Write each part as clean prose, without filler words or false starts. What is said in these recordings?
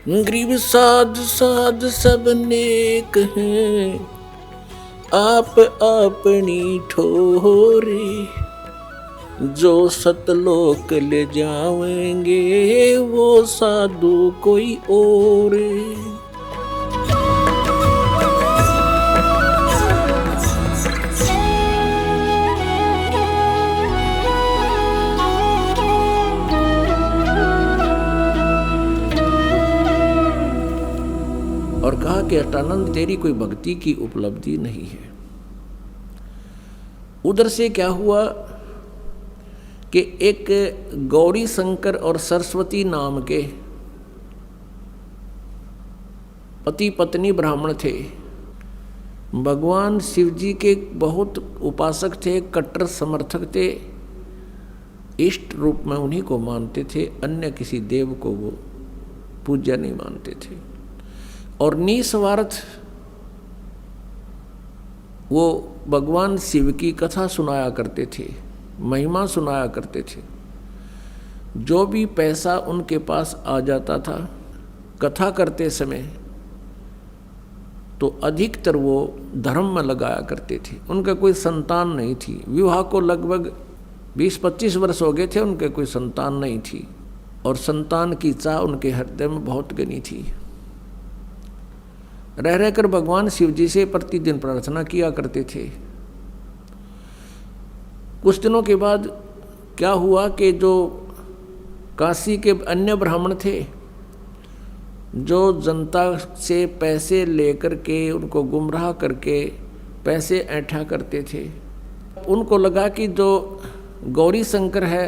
गरीब साध साध सब नेक हैं, आप अपनी ठोरी। जो सतलोक ले जाएंगे वो साधु कोई और। और कहा कि अष्टानंद तेरी कोई भक्ति की उपलब्धि नहीं है। उधर से क्या हुआ कि एक गौरी शंकर और सरस्वती नाम के पति पत्नी ब्राह्मण थे। भगवान शिव जी के बहुत उपासक थे, कट्टर समर्थक थे, इष्ट रूप में उन्हीं को मानते थे, अन्य किसी देव को वो पूज्य नहीं मानते थे। और निस्वार्थ वो भगवान शिव की कथा सुनाया करते थे, महिमा सुनाया करते थे। जो भी पैसा उनके पास आ जाता था कथा करते समय, तो अधिकतर वो धर्म में लगाया करते थे। उनका कोई संतान नहीं थी, विवाह को लगभग 20-25 वर्ष हो गए थे, उनके कोई संतान नहीं थी, और संतान की चाह उनके हृदय में बहुत घनी थी। रह रहकर भगवान शिव जी से प्रतिदिन प्रार्थना किया करते थे। कुछ दिनों के बाद क्या हुआ कि जो काशी के अन्य ब्राह्मण थे, जो जनता से पैसे लेकर के उनको गुमराह करके पैसे ऐंठा करते थे, उनको लगा कि जो गौरी शंकर है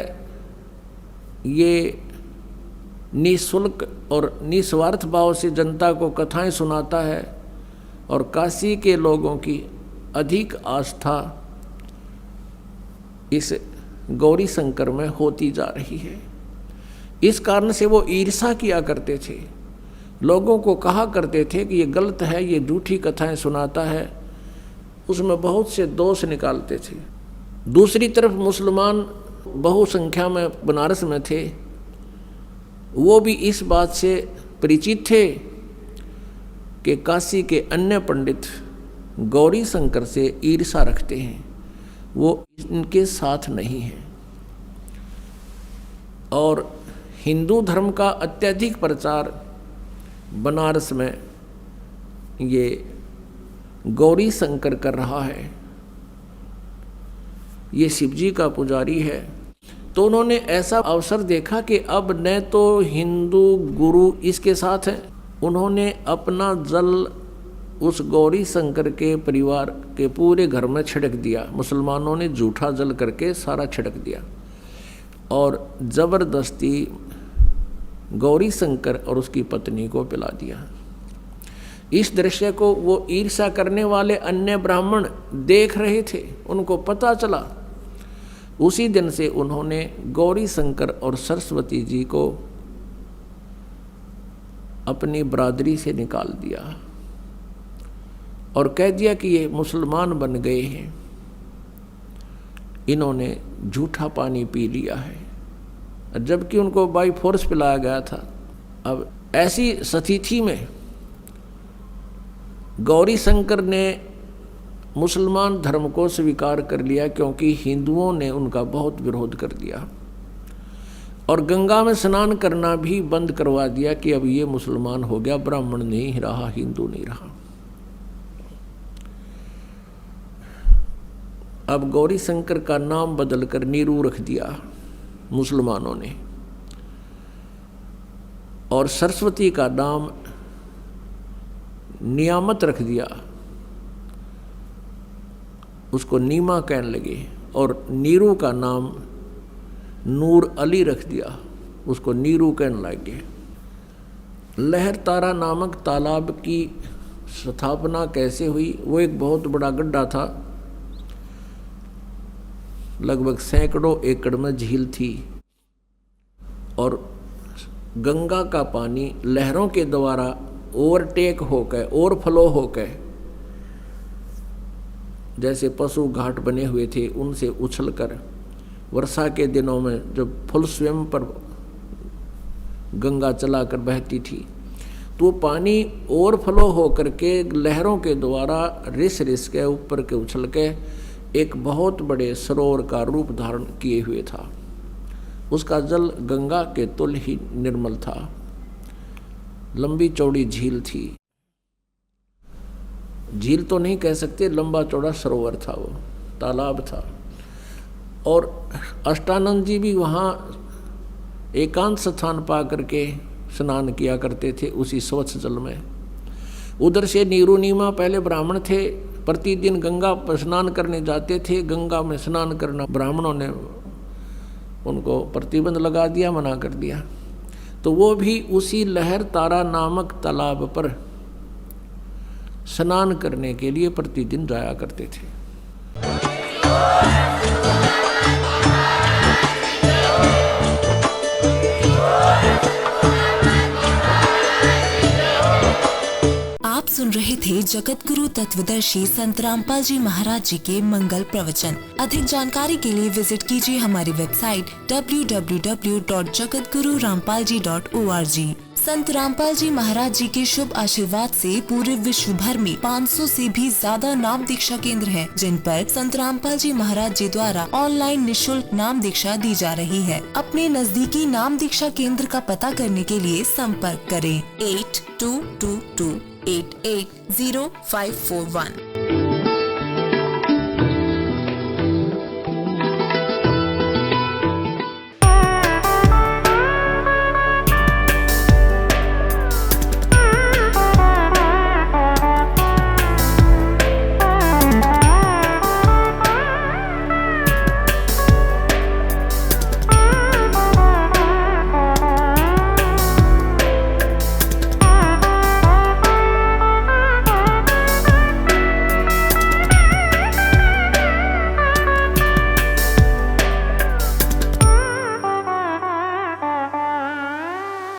ये निःशुल्क और निस्वार्थ भाव से जनता को कथाएं सुनाता है, और काशी के लोगों की अधिक आस्था इस गौरी शंकर में होती जा रही है। इस कारण से वो ईर्षा किया करते थे, लोगों को कहा करते थे कि ये गलत है, ये झूठी कथाएं सुनाता है, उसमें बहुत से दोष निकालते थे। दूसरी तरफ मुसलमान बहुसंख्या में बनारस में थे, वो भी इस बात से परिचित थे कि काशी के अन्य पंडित गौरी शंकर से ईर्षा रखते हैं, वो इनके साथ नहीं हैं। और हिंदू धर्म का अत्यधिक प्रचार बनारस में ये गौरी शंकर कर रहा है, ये शिव जी का पुजारी है। तो उन्होंने ऐसा अवसर देखा कि अब न तो हिंदू गुरु इसके साथ हैं, उन्होंने अपना जल उस गौरी शंकर के परिवार के पूरे घर में छिड़क दिया। मुसलमानों ने झूठा जल करके सारा छिड़क दिया और ज़बरदस्ती गौरी शंकर और उसकी पत्नी को पिला दिया। इस दृश्य को वो ईर्ष्या करने वाले अन्य ब्राह्मण देख रहे थे, उनको पता चला। उसी दिन से उन्होंने गौरी शंकर और सरस्वती जी को अपनी बरादरी से निकाल दिया और कह दिया कि ये मुसलमान बन गए हैं, इन्होंने झूठा पानी पी लिया है, जबकि उनको बाई फोर्स पिलाया गया था। अब ऐसी स्थिति में गौरी शंकर ने मुसलमान धर्म को स्वीकार कर लिया, क्योंकि हिंदुओं ने उनका बहुत विरोध कर दिया और गंगा में स्नान करना भी बंद करवा दिया कि अब ये मुसलमान हो गया, ब्राह्मण नहीं रहा, हिंदू नहीं रहा। अब गौरी शंकर का नाम बदलकर नीरू रख दिया मुसलमानों ने, और सरस्वती का नाम नियामत रख दिया, उसको नीमा कहने लगे, और नीरू का नाम नूर अली रख दिया, उसको नीरू कहने लगे। लहर तारा नामक तालाब की स्थापना कैसे हुई? वो एक बहुत बड़ा गड्ढा था, लगभग सैकड़ों एकड़ में झील थी, और गंगा का पानी लहरों के द्वारा ओवरटेक होकर, ओवरफ्लो होकर, जैसे पशु घाट बने हुए थे उनसे उछलकर वर्षा के दिनों में जब फुल स्वयं पर गंगा चलाकर बहती थी, तो पानी ओवरफ्लो होकर के लहरों के द्वारा रिस के ऊपर के उछल के एक बहुत बड़े सरोवर का रूप धारण किए हुए था। उसका जल गंगा के तुल्य ही निर्मल था। लंबी चौड़ी झील थी, झील तो नहीं कह सकते, लंबा चौड़ा सरोवर था, वो तालाब था। और अष्टानंद जी भी वहाँ एकांत स्थान पा करके स्नान किया करते थे उसी स्वच्छ जल में। उधर से नीरुनीमा पहले ब्राह्मण थे, प्रतिदिन गंगा पर स्नान करने जाते थे। गंगा में स्नान करना ब्राह्मणों ने उनको प्रतिबंध लगा दिया, मना कर दिया। तो वो भी उसी लहर तारा नामक तालाब पर स्नान करने के लिए प्रतिदिन जाया करते थे। आप सुन रहे थे जगत गुरु तत्वदर्शी संत रामपाल जी महाराज जी के मंगल प्रवचन। अधिक जानकारी के लिए विजिट कीजिए हमारी वेबसाइट www.jagatgururampalji.org। संत रामपाल जी महाराज जी के शुभ आशीर्वाद से पूरे विश्व भर में 500 से भी ज्यादा नाम दीक्षा केंद्र हैं, जिन पर संत रामपाल जी महाराज जी द्वारा ऑनलाइन निशुल्क नाम दीक्षा दी जा रही है। अपने नजदीकी नाम दीक्षा केंद्र का पता करने के लिए संपर्क करें 8222880541।